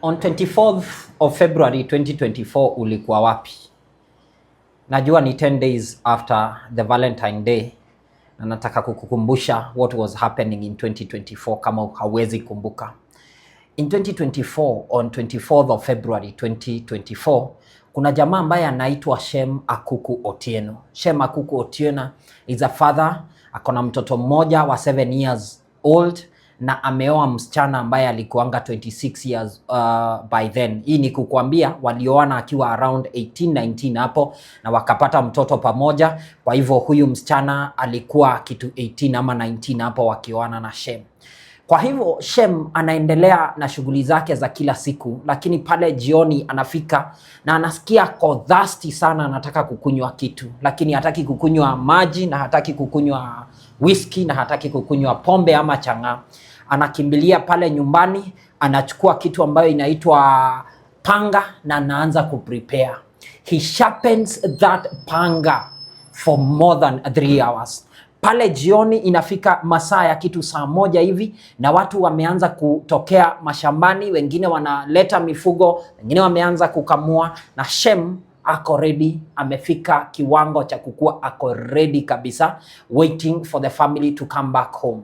On 24th of February 2024 ulikuwa wapi? Najua ni 10 days after the Valentine Day na nataka kukukumbusha what was happening in 2024 kama hawezi kumbuka. In 2024, on 24th of February 2024, kuna jamaa ambaye anaitwa Shem Akuku Otieno. Shem Akuku Otieno is a father, akona mtoto mmoja wa 7 years old na ameoa msichana ambaye alikuanga 26 years by then. Hii ni kukuambia walioana akiwa around 18-19 hapo na wakapata mtoto pamoja. Kwa hivyo huyu msichana alikuwa kitu 18 ama 19 hapo wakioana na Shem. Kwa hivyo Shem anaendelea na shughuli zake za kila siku, lakini pale jioni anafika na anasikia ko thirsty sana, anataka kukunywa kitu, lakini hataki kukunywa maji na hataki kukunywa whisky na hataki kukunywa pombe ama chang'aa. Anakimbilia pale nyumbani, anachukua kitu ambayo inaitwa panga na anaanza kuprepare. He sharpens that panga for more than 3 hours. Pale jioni inafika masaa ya kitu saa 1 hivi na watu wameanza kutokea mashambani, wengine wanaleta mifugo, wengine wameanza kukamua na Shem ako ready, amefika kiwango cha kukua ako ready kabisa, waiting for the family to come back home.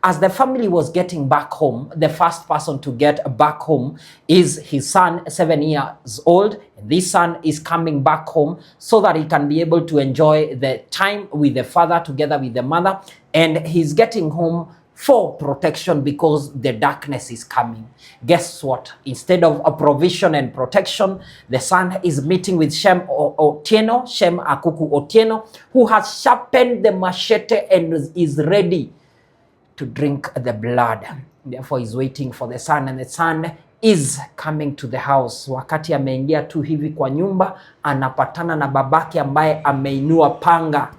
As the family was getting back home, the first person to get back home is his son, 7 years old. This son is coming back home so that he can be able to enjoy the time with the father together with the mother, and he's getting home for protection because the darkness is coming. Guess what? Instead of a provision and protection, the son is meeting with Shem Otieno, Shem Akuku Otieno, who has sharpened the machete and is ready to drink the blood. Therefore, he's waiting for the son, and the son is coming to the house. Wakati ameingia tu hivi kwa nyumba, anapatana na babake ambaye ameinua panga.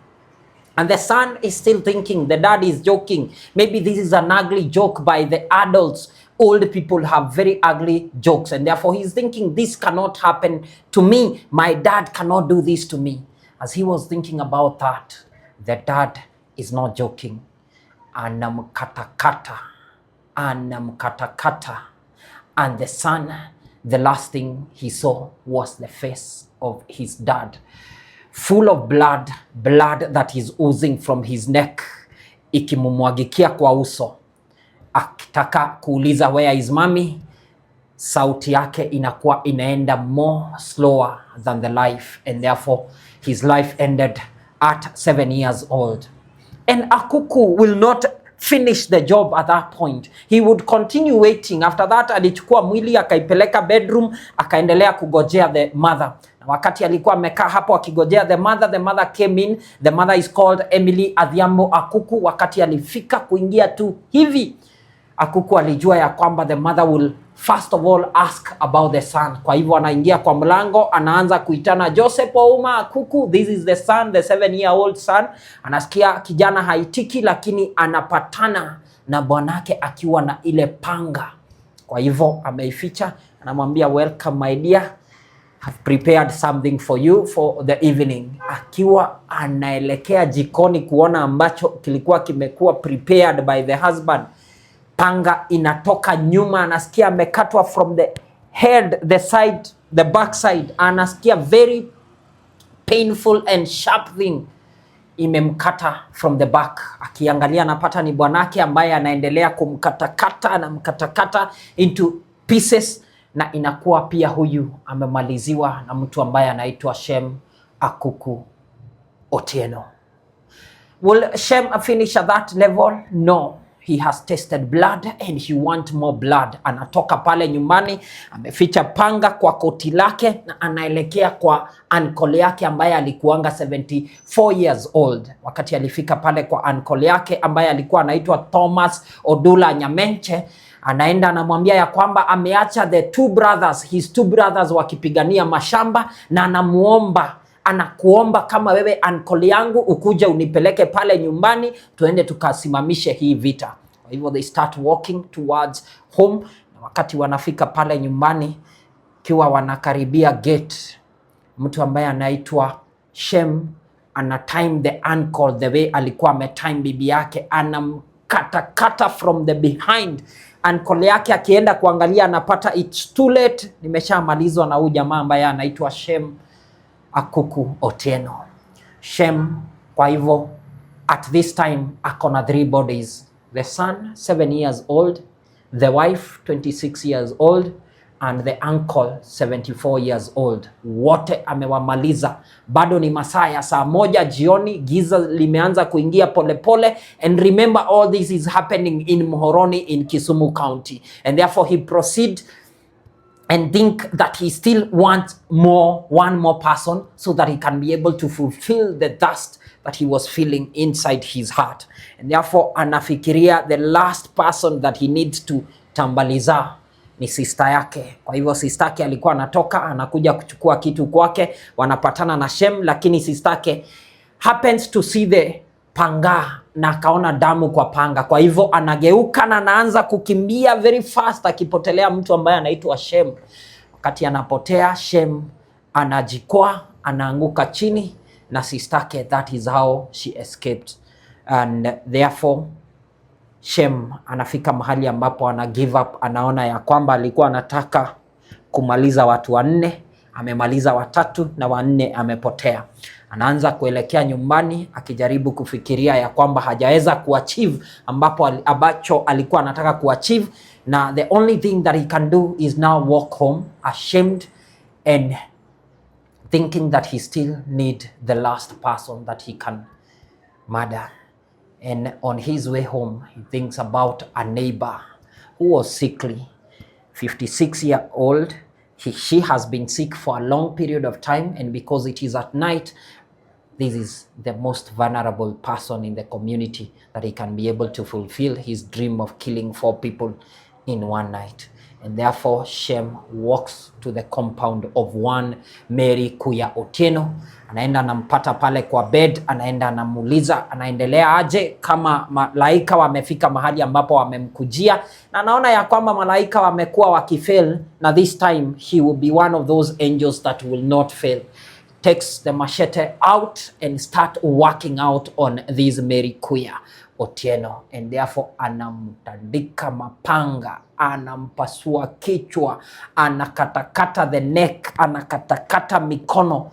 And the son is still thinking, the dad is joking. Maybe this is an ugly joke by the adults. Old people have very ugly jokes, and therefore he's thinking, this cannot happen to me. My dad cannot do this to me. As he was thinking about that, the dad is not joking. Anamkatakata. And the son, the last thing he saw was the face of his dad, full of blood that is oozing from his neck, ikimumwagikia kwa uso. Akitaka kuuliza where is mommy, sauti yake inakuwa inaenda more slower than the life, and therefore his life ended at 7 years old. And Akuku will not finish the job at that point. He would continue waiting. After that, alichukua mwili akaipeleka bedroom, akaendelea kugojea the mother. Na wakati alikuwa amekaa hapo akigojea the mother came in. The mother is called Emily Adhiambo Akuku. Wakati alifika kuingia tu hivi, Akuku alijua ya kwamba the mother will first of all ask about the son. Kwa hivyo anaingia kwa mlango, anaanza kuitana Joseph Ouma Akuku, this is the son, the 7-year-old son. Anasikia kijana haitiki, lakini anapatana na bwanake akiwa na ile panga. Kwa hivyo ameificha, anamwambia welcome my dear, have prepared something for you for the evening. Akiwa anaelekea jikoni kuona ambacho kilikuwa kimekuwa prepared by the husband, panga inatoka nyuma, anasikia amekatwa from the head, the side, the back side. Anasikia very painful and sharp thing imemkata from the back. Akiangalia anapata ni bwanake ambaye anaendelea kumkatakata into pieces, na inakuwa pia huyu amemaliziwa na mtu ambaye anaitwa Shem Akuku Otieno. Will Shem finish at that level? No. He has tasted blood and he want more blood. Anatoka pale nyumbani, ameficha panga kwa koti lake na anaelekea kwa uncle yake ambaye alikuanga 74 years old. Wakati alifika pale kwa uncle yake ambaye alikuwa anaitwa Thomas Odula Nyamenche, anaenda anamwambia ya kwamba ameacha his two brothers wakipigania mashamba, na anakuomba kama wewe uncle yangu ukuje unipeleke pale nyumbani tuende tukasimamishe hii vita. Kwa hivyo they start walking towards home, na wakati wanafika pale nyumbani, kiwa wanakaribia gate, mtu ambaye anaitwa Shem ana time the uncle the way alikuwa ametime bibi yake, anamkata from the behind. Uncle yake akienda kuangalia anapata it's too late, nimeshamalizwa na huyu jamaa ambaye anaitwa Shem Akuku Otieno. Shem kwa hivyo at this time akona 3 bodies. The son 7 years old, the wife 26 years old, and the uncle 74 years old. Wote amewamaliza. Bado ni masaa ya saa 1 jioni, giza limeanza kuingia polepole. And remember, all this is happening in Muhoroni in Kisumu County, and therefore he proceed and think that he still wants one more person so that he can be able to fulfill the dust that he was feeling inside his heart. And therefore anafikiria the last person that he needs to tambaliza ni sister yake. Kwa hivyo sister yake alikuwa anatoka anakuja kuchukua kitu kwake, wanapatana na Shem, lakini sister yake happens to see the panga na akaona damu kwa panga. Kwa hivyo anageuka na anaanza kukimbia very fast akipotelea mtu ambaye anaitwa Shem. Wakati anapotea, Shem anajikwaa, anaanguka chini na sister yake, that is how she escaped. And therefore Shem anafika mahali ambapo ana give up, anaona ya kwamba alikuwa anataka kumaliza watu 4, amemaliza 3 na 4 amepotea. Anaanza kuelekea nyumbani akijaribu kufikiria ya kwamba hajaweza kuachieve ambacho alikuwa anataka kuachieve, na the only thing that he can do is now walk home ashamed and thinking that he still need the last person that he can murder. And on his way home, he thinks about a neighbor who was sickly, 56-year-old. She has been sick for a long period of time, and because it is at night, this is the most vulnerable person in the community that he can be able to fulfill his dream of killing 4 people in one night. And therefore, Shem walks to the compound of one Mary Kuya Otieno. Anaenda anampata pale kwa bed, anaenda anamuuliza anaendelea aje, kama malaika wamefika mahali ambapo wamemkujia, na anaona ya kwamba malaika wamekuwa wakifail, na this time he will be one of those angels that will not fail. Takes the machete out and start working out on this Mary Kuya Otieno, and therefore anamtandika mapanga, anampasua kichwa, anakatakata the neck, anakatakata mikono,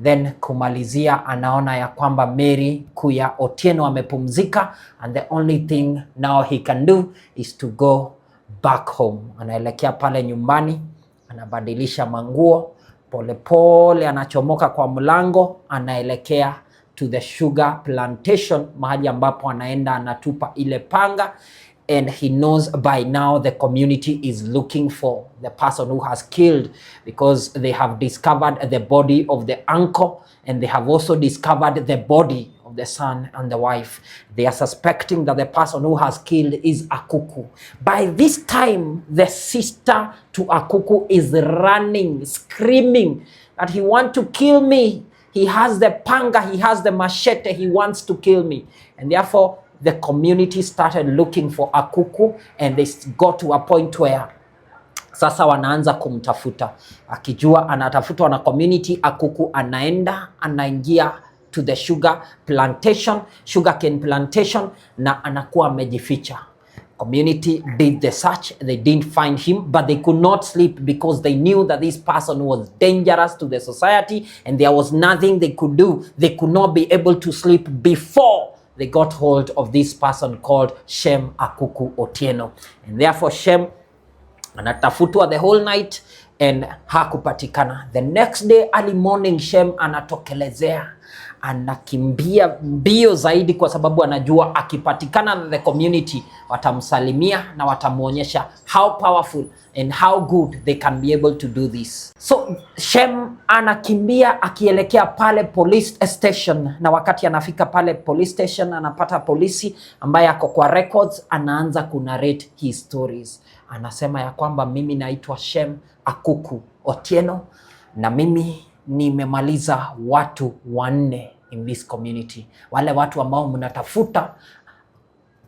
then kumalizia anaona ya kwamba Mary Kuya Otieno amepumzika, and the only thing now he can do is to go back home. Anaelekea pale nyumbani, anabadilisha manguo, polepole anachomoka kwa mlango, anaelekea to the sugar plantation, mahali ambapo anaenda anatupa ile panga, and he knows by now the community is looking for the person who has killed, because they have discovered the body of the uncle, and they have also discovered the body of the son and the wife. They are suspecting that the person who has killed is Akuku. By this time, the sister to Akuku is running, screaming that he wants to kill me. He has the panga, he has the machete, he wants to kill me. And therefore, the community started looking for Akuku, and they got to a point where sasa wanaanza kumtafuta. Akijua anatafutwa na community, Akuku anaingia to the sugarcane plantation, na anakuwa amejificha. Community did the search, they didn't find him, but they could not sleep because they knew that this person was dangerous to the society, and there was nothing they could do. They could not be able to sleep before they got hold of this person called Shem Akuku Otieno. And therefore Shem anatafutwa the whole night and hakupatikana. The next day early morning, Shem anatokelezea, anakimbia mbio zaidi, kwa sababu anajua akipatikana na the community watamsalimia na watamuonyesha how powerful and how good they can be able to do this. So Shem anakimbia akielekea pale police station, na wakati anafika pale police station anapata polisi ambaye ako kwa records, anaanza kunarrate his stories. Anasema ya kwamba mimi naitwa Shem Akuku Otieno, na mimi nimemaliza watu 4 in this community. Wale watu ambao mnatafuta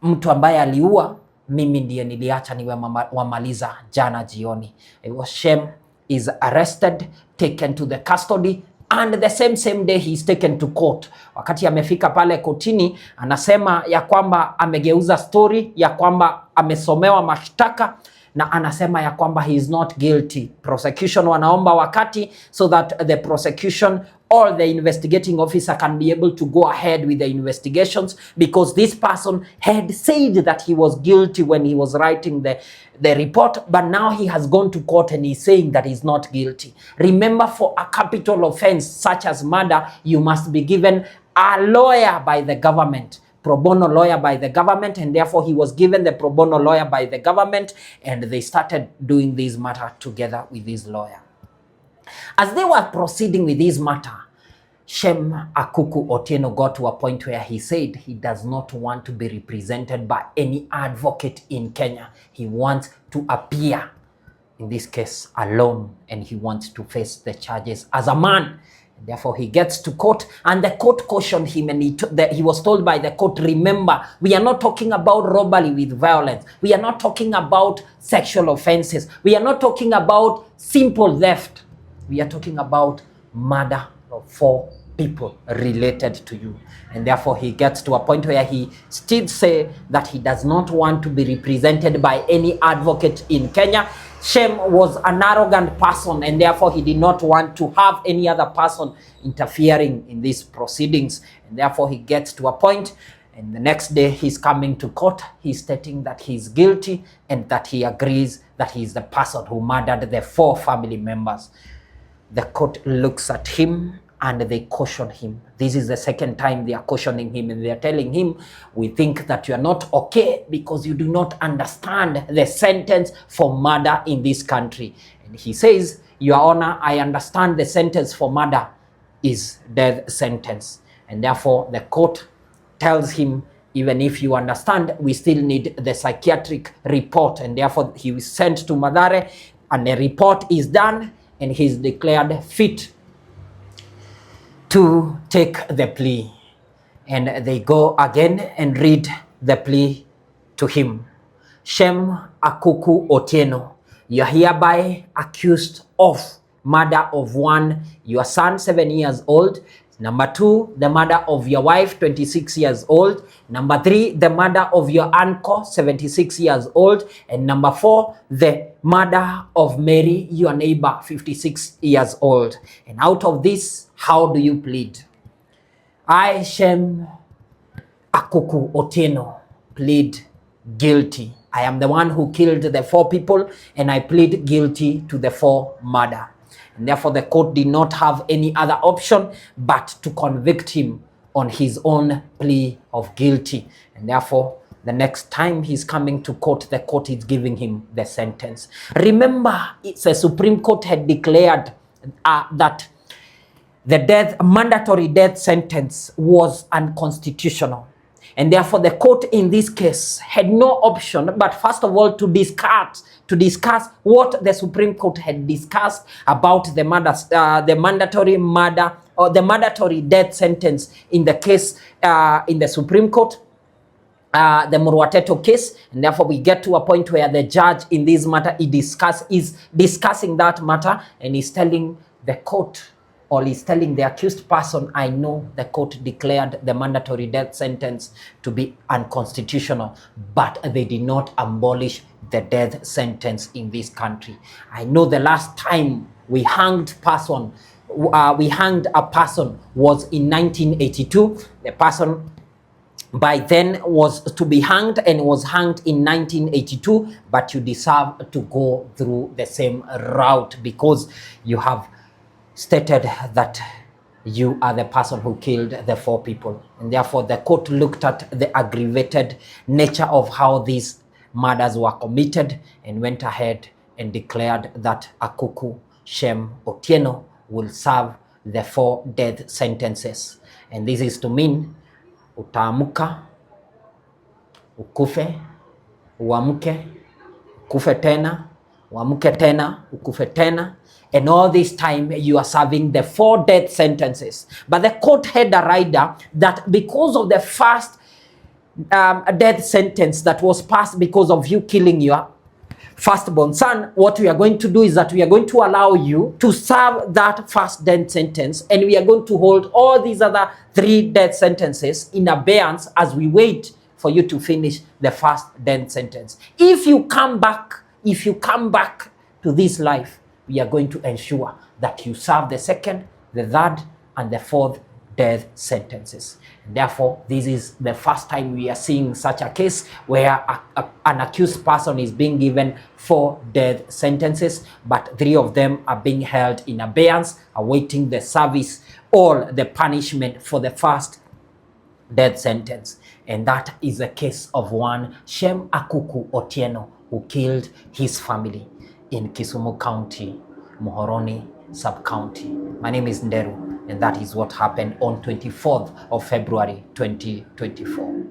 mtu ambaye aliua, mimi ndiye niliacha niwe wamaliza jana jioni. Shem is arrested, taken to the custody, and the same day he is taken to court. Wakati amefika pale kotini, anasema ya kwamba amegeuza story, ya kwamba amesomewa mashtaka na anasema ya kwamba he is not guilty. Prosecution wanaomba wakati so that the prosecution or the investigating officer can be able to go ahead with the investigations, because this person had said that he was guilty when he was writing the report, but now he has gone to court and he's saying that he's not guilty. Remember, for a capital offense such as murder, you must be given a lawyer by the government, pro bono lawyer by the government, and therefore he was given the pro bono lawyer by the government, and they started doing this matter together with this lawyer. As they were proceeding with this matter, Shem Akuku Otieno got to a point where he said he does not want to be represented by any advocate in Kenya. He wants to appear, in this case, alone, and he wants to face the charges as a man. Therefore, he gets to court, and the court cautioned him, and he was told by the court, remember, we are not talking about robbery with violence. We are not talking about sexual offenses. We are not talking about simple theft. We are talking about murder of 4 people related to you. And therefore, he gets to a point where he still say that he does not want to be represented by any advocate in Kenya. Shem was an arrogant person, and therefore he did not want to have any other person interfering in these proceedings. And therefore he gets to a point, and the next day he's coming to court. He's stating that he's guilty and that he agrees that he's the person who murdered the 4 family members. The court looks at him and they caution him. This is the second time they are cautioning him, and they are telling him, we think that you are not okay because you do not understand the sentence for murder in this country. And he says, Your Honor, I understand the sentence for murder is death sentence. And therefore the court tells him, even if you understand, we still need the psychiatric report. And therefore he was sent to Mathare, and the report is done, and he's declared fit to take the plea. And they go again and read the plea to him. Shem Akuku Otieno, you are hereby accused of murder of 1, your son 7 years old. Number 2, the murder of your wife 26 years old. Number 3, the murder of your uncle 76 years old. And number 4, the murder of Mary, your neighbor 56 years old. And out of this, how do you plead? I, Shem Akuku Otieno, plead guilty. I am the one who killed the 4 people, and I plead guilty to the 4 murder. And therefore the court did not have any other option but to convict him on his own plea of guilty. And therefore the next time he's coming to court, the court is giving him the sentence. Remember, it's a Supreme Court had declared that the mandatory death sentence was unconstitutional. And therefore the court in this case had no option but first of all to discuss what the Supreme Court had discussed about the mandatory murder or the mandatory death sentence in the case in the Supreme Court, the Murwateto case. And therefore we get to a point where the judge in this matter is discussing that matter, and is telling the court, or is telling the accused person, I know the court declared the mandatory death sentence to be unconstitutional, but they did not abolish the death sentence in this country. I know the last time we hanged a person was in 1982. The person by then was to be hanged and was hanged in 1982, but you deserve to go through the same route because you have stated that you are the person who killed the 4 people. And therefore the court looked at the aggravated nature of how these murders were committed and went ahead and declared that Akuku Shem Otieno will serve the 4 death sentences. And this is to mean utaamuka, ukufe, uamuke, ukufe tena, uamuke tena, ukufe tena. And all this time you are serving the 4 death sentences. But the court had a rider that because of the first death sentence that was passed because of you killing your firstborn son, what we are going to do is that we are going to allow you to serve that first death sentence, and we are going to hold all these other 3 death sentences in abeyance as we wait for you to finish the first death sentence. If you come back to this life, we are going to ensure that you serve the second, the third, and the fourth death sentences. Therefore, this is the first time we are seeing such a case where an accused person is being given 4 death sentences, but 3 of them are being held in abeyance, awaiting the service or the punishment for the first death sentence. And that is the case of one Shem Akuku Otieno, who killed his family in Kisumu County, Muhoroni Sub-County. My name is Nderu, and that is what happened on 24th of February 2024.